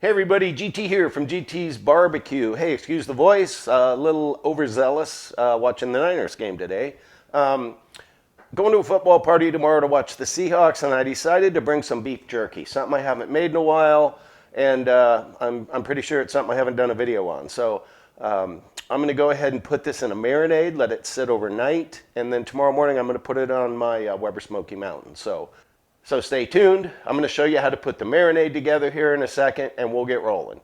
Hey everybody, GT here from GT's Barbecue. Hey, excuse the voice, a little overzealous watching the Niners game today. Going to a football party tomorrow to watch the Seahawks, and I decided to bring some beef jerky, something I haven't made in a while, and I'm pretty sure it's something I haven't done a video on. So I'm going to go ahead and put this in a marinade, let it sit overnight, and then tomorrow morning I'm going to put it on my Weber Smoky Mountain. So stay tuned. I'm going to show you how to put the marinade together here in a second, and we'll get rolling.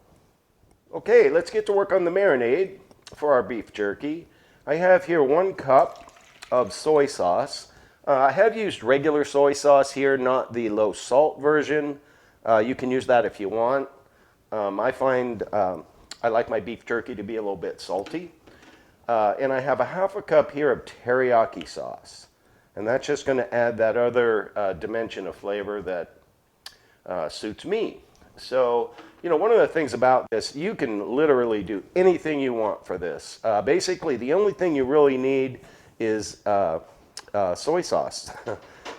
Okay, let's get to work on the marinade for our beef jerky. I have here 1 cup of soy sauce. I have used regular soy sauce here, not the low salt version. You can use that if you want. I find I like my beef jerky to be a little bit salty. And I have a 1/2 cup here of teriyaki sauce. And that's just going to add that other dimension of flavor that suits me. So, you know, one of the things about this, you can literally do anything you want for this. Basically, the only thing you really need is soy sauce,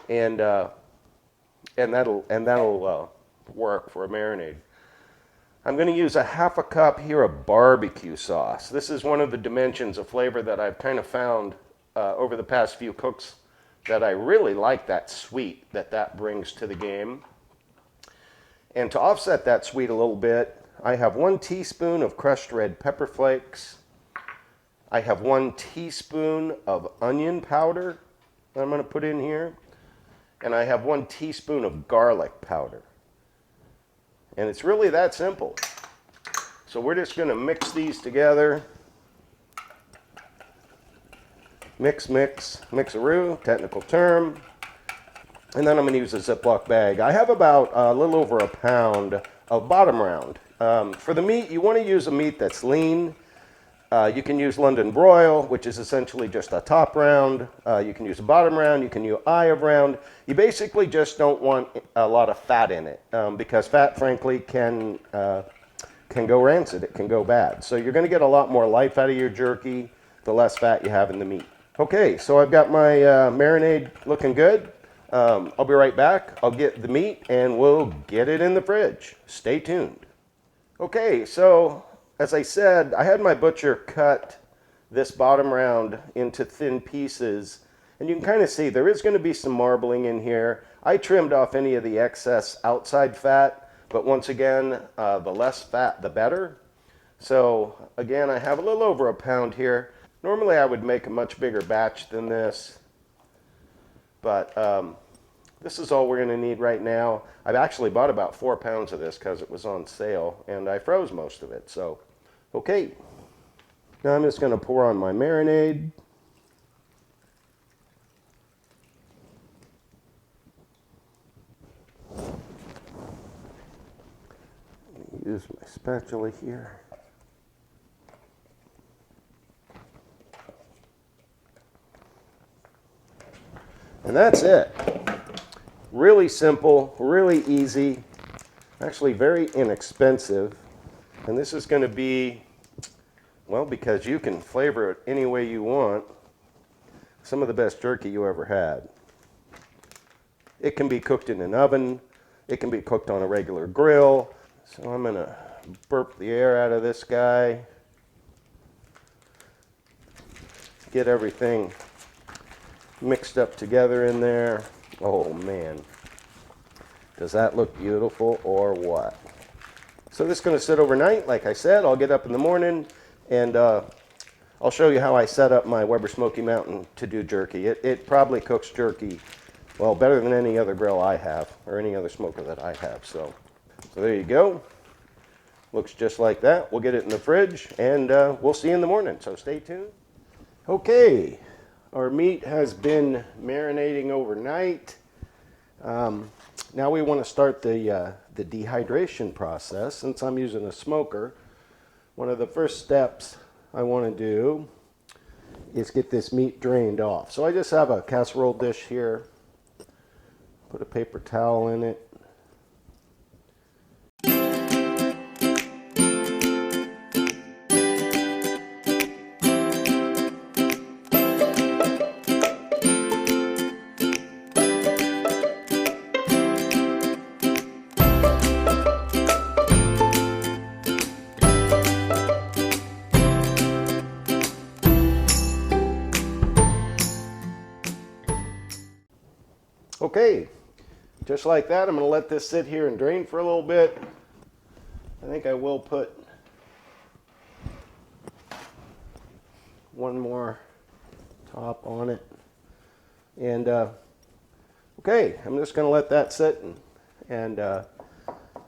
and that'll work for a marinade. I'm going to use a 1/2 cup here of barbecue sauce. This is one of the dimensions of flavor that I've kind of found over the past few cooks that I really like, that sweet that brings to the game. And to offset that sweet a little bit, I have 1 teaspoon of crushed red pepper flakes. I have 1 teaspoon of onion powder that I'm going to put in here. And I have 1 teaspoon of garlic powder. And it's really that simple. So we're just going to mix these together. Mix-a-roo, technical term. And then I'm going to use a Ziploc bag. I have about a little over a pound of bottom round. For the meat, you want to use a meat that's lean. You can use London broil, which is essentially just a top round. You can use a bottom round. You can use eye of round. You basically just don't want a lot of fat in it because fat, frankly, can go rancid. It can go bad. So you're going to get a lot more life out of your jerky the less fat you have in the meat. Okay, so I've got my marinade looking good. I'll be right back. I'll get the meat and we'll get it in the fridge. Stay tuned. Okay, so as I said, I had my butcher cut this bottom round into thin pieces. And you can kind of see there is going to be some marbling in here. I trimmed off any of the excess outside fat, but once again, the less fat, the better. So again, I have a little over a pound here. Normally I would make a much bigger batch than this, but this is all we're going to need right now. I've actually bought about 4 pounds of this because it was on sale, and I froze most of it. So, okay. Now I'm just going to pour on my marinade. Use my spatula here. And that's it. Really simple, really easy, actually very inexpensive. And this is going to be, well, because you can flavor it any way you want, some of the best jerky you ever had. It can be cooked in an oven. It can be cooked on a regular grill. So I'm going to burp the air out of this guy. Get everything mixed up together in there. Oh man, does that look beautiful or what? So this is going to sit overnight. Like I said, I'll get up in the morning and I'll show you how I set up my Weber Smoky Mountain to do jerky. It probably cooks jerky, well, better than any other grill I have or any other smoker that I have. So there you go. Looks just like that. We'll get it in the fridge and we'll see you in the morning. So stay tuned. Okay. Our meat has been marinating overnight. Now we want to start the dehydration process. Since I'm using a smoker, one of the first steps I want to do is get this meat drained off. So I just have a casserole dish here. Put a paper towel in it. Okay, just like that, I'm going to let this sit here and drain for a little bit. I think I will put one more top on it. And okay, I'm just going to let that sit and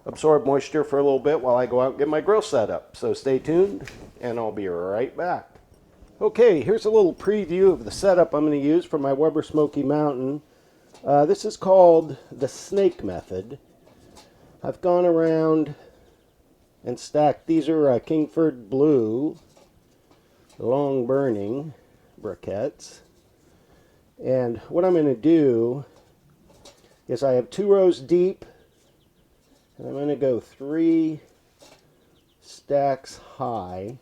absorb moisture for a little bit while I go out and get my grill set up. So stay tuned, and I'll be right back. Okay, here's a little preview of the setup I'm going to use for my Weber Smokey Mountain. This is called the snake method. I've gone around and stacked, these are Kingford Blue, long burning briquettes. And what I'm going to do is I have 2 rows deep, and I'm going to go 3 stacks high.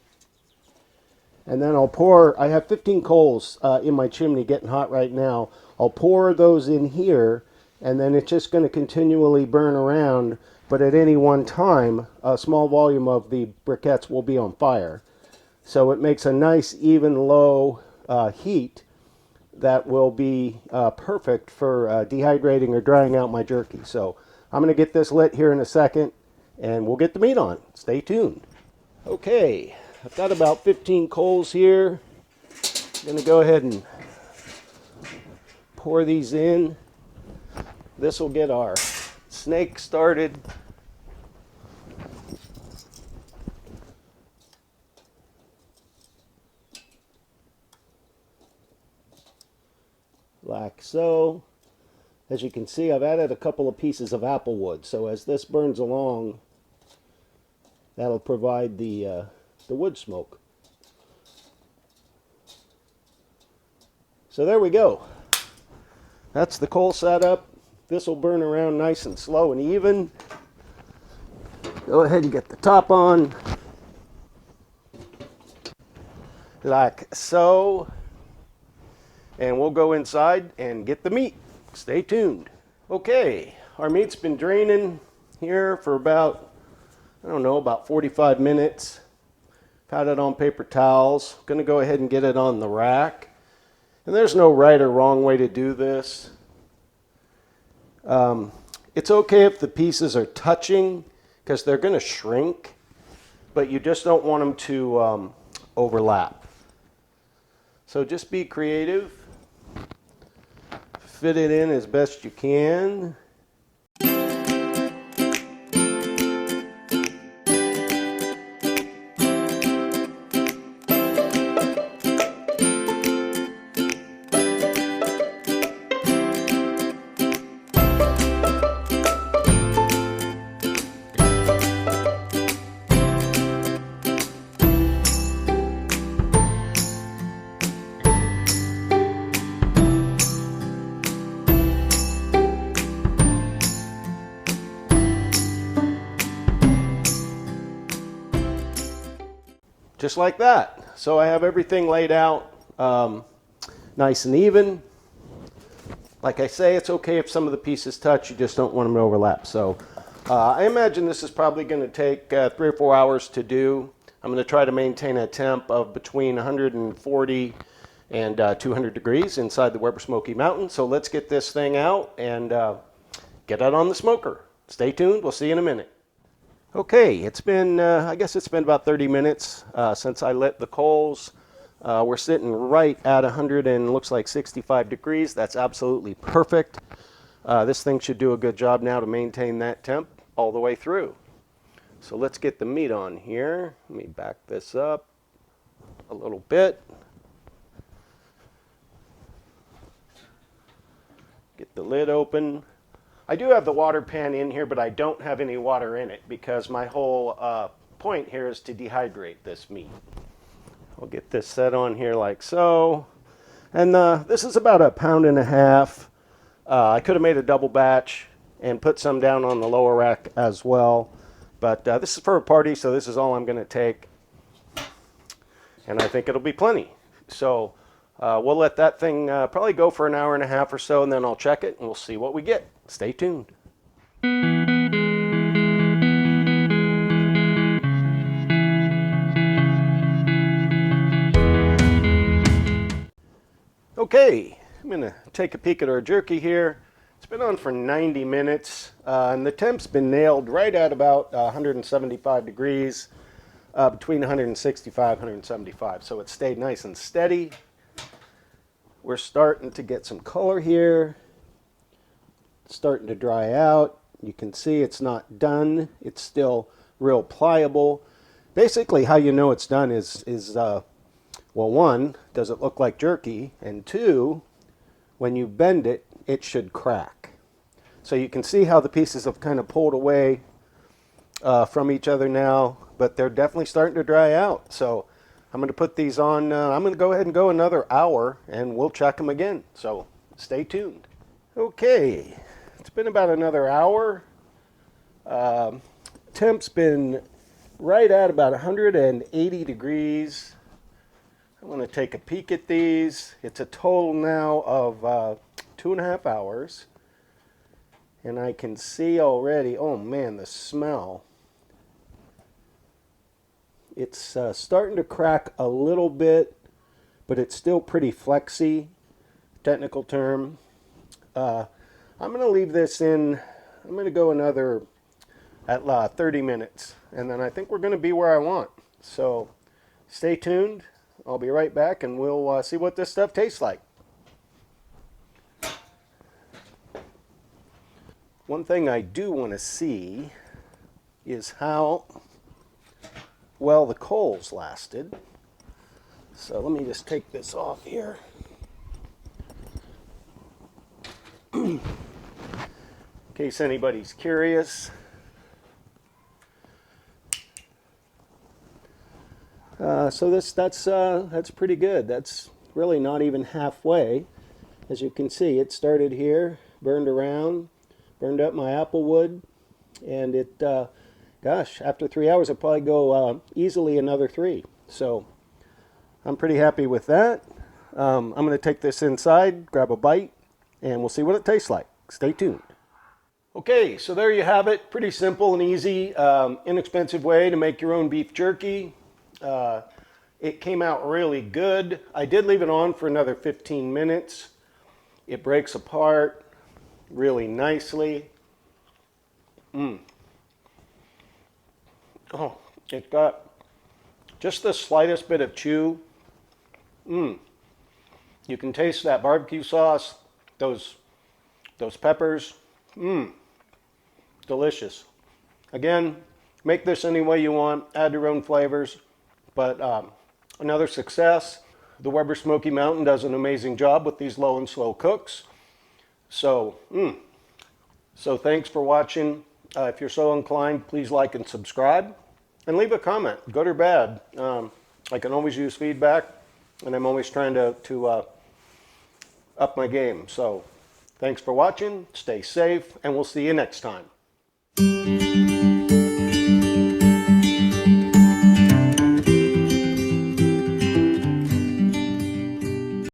And then I'll pour, I have 15 coals in my chimney getting hot right now. I'll pour those in here, and then it's just going to continually burn around, but at any one time, a small volume of the briquettes will be on fire. So it makes a nice, even, low heat that will be perfect for dehydrating or drying out my jerky. So I'm going to get this lit here in a second, and we'll get the meat on. Stay tuned. Okay, I've got about 15 coals here. I'm going to go ahead and pour these in. This will get our snake started. Like so. As you can see, I've added a couple of pieces of apple wood, so as this burns along, that'll provide the wood smoke. So there we go. That's the coal setup. This will burn around nice and slow and even. Go ahead and get the top on. Like so. And we'll go inside and get the meat. Stay tuned. Okay, our meat's been draining here for about, I don't know, about 45 minutes. Had it on paper towels. Going to go ahead and get it on the rack. And there's no right or wrong way to do this. It's okay if the pieces are touching because they're going to shrink, but you just don't want them to overlap. So just be creative. Fit it in as best you can. Just like that. So I have everything laid out nice and even. Like I say, it's okay if some of the pieces touch, you just don't want them to overlap. So I imagine this is probably going to take 3 or 4 hours to do. I'm going to try to maintain a temp of between 140 and 200 degrees inside the Weber Smokey Mountain. So let's get this thing out and get it on the smoker. Stay tuned. We'll see you in a minute. Okay, it's been, I guess it's been about 30 minutes since I lit the coals. We're sitting right at 100 and looks like 65 degrees. That's absolutely perfect. This thing should do a good job now to maintain that temp all the way through. So let's get the meat on here. Let me back this up a little bit. Get the lid open. I do have the water pan in here, but I don't have any water in it because my whole point here is to dehydrate this meat. I'll get this set on here like so. And this is about 1.5 pounds. I could have made a double batch and put some down on the lower rack as well. But this is for a party, so this is all I'm going to take. And I think it'll be plenty. So we'll let that thing probably go for 1.5 hours or so, and then I'll check it and we'll see what we get. Stay tuned. Okay, I'm going to take a peek at our jerky here. It's been on for 90 minutes, and the temp's been nailed right at about 175 degrees, between 165 and 175. So it stayed nice and steady. We're starting to get some color here. It's starting to dry out. You can see it's not done. It's still real pliable. Basically, how you know it's done is well, one, does it look like jerky? And two, when you bend it, it should crack. So you can see how the pieces have kind of pulled away from each other now, but they're definitely starting to dry out. So I'm going to put these on. I'm going to go ahead and go another hour, and we'll check them again. So stay tuned. Okay, it's been about another hour. Temp's been right at about 180 degrees. I want to take a peek at these. It's a total now of 2.5 hours. And I can see already, oh man, the smell. It's starting to crack a little bit, but it's still pretty flexy, technical term. I'm going to leave this in, I'm going to go another at 30 minutes. And then I think we're going to be where I want. So stay tuned. I'll be right back, and we'll see what this stuff tastes like. One thing I do want to see is how well the coals lasted. So let me just take this off here. In case anybody's curious. So that's pretty good. That's really not even halfway. As you can see, it started here, burned around, burned up my apple wood, and it, gosh, after 3 hours, it'll probably go easily another 3. So I'm pretty happy with that. I'm going to take this inside, grab a bite, and we'll see what it tastes like. Stay tuned. Okay, so there you have it. Pretty simple and easy, inexpensive way to make your own beef jerky. It came out really good. I did leave it on for another 15 minutes. It breaks apart really nicely. Oh, it's got just the slightest bit of chew. You can taste that barbecue sauce, those peppers. Delicious. Again, make this any way you want, add your own flavors. But another success. The Weber Smoky Mountain does an amazing job with these low and slow cooks. So, so thanks for watching. If you're so inclined, please like and subscribe. And leave a comment, good or bad. I can always use feedback, and I'm always trying to up my game. So thanks for watching, stay safe, and we'll see you next time.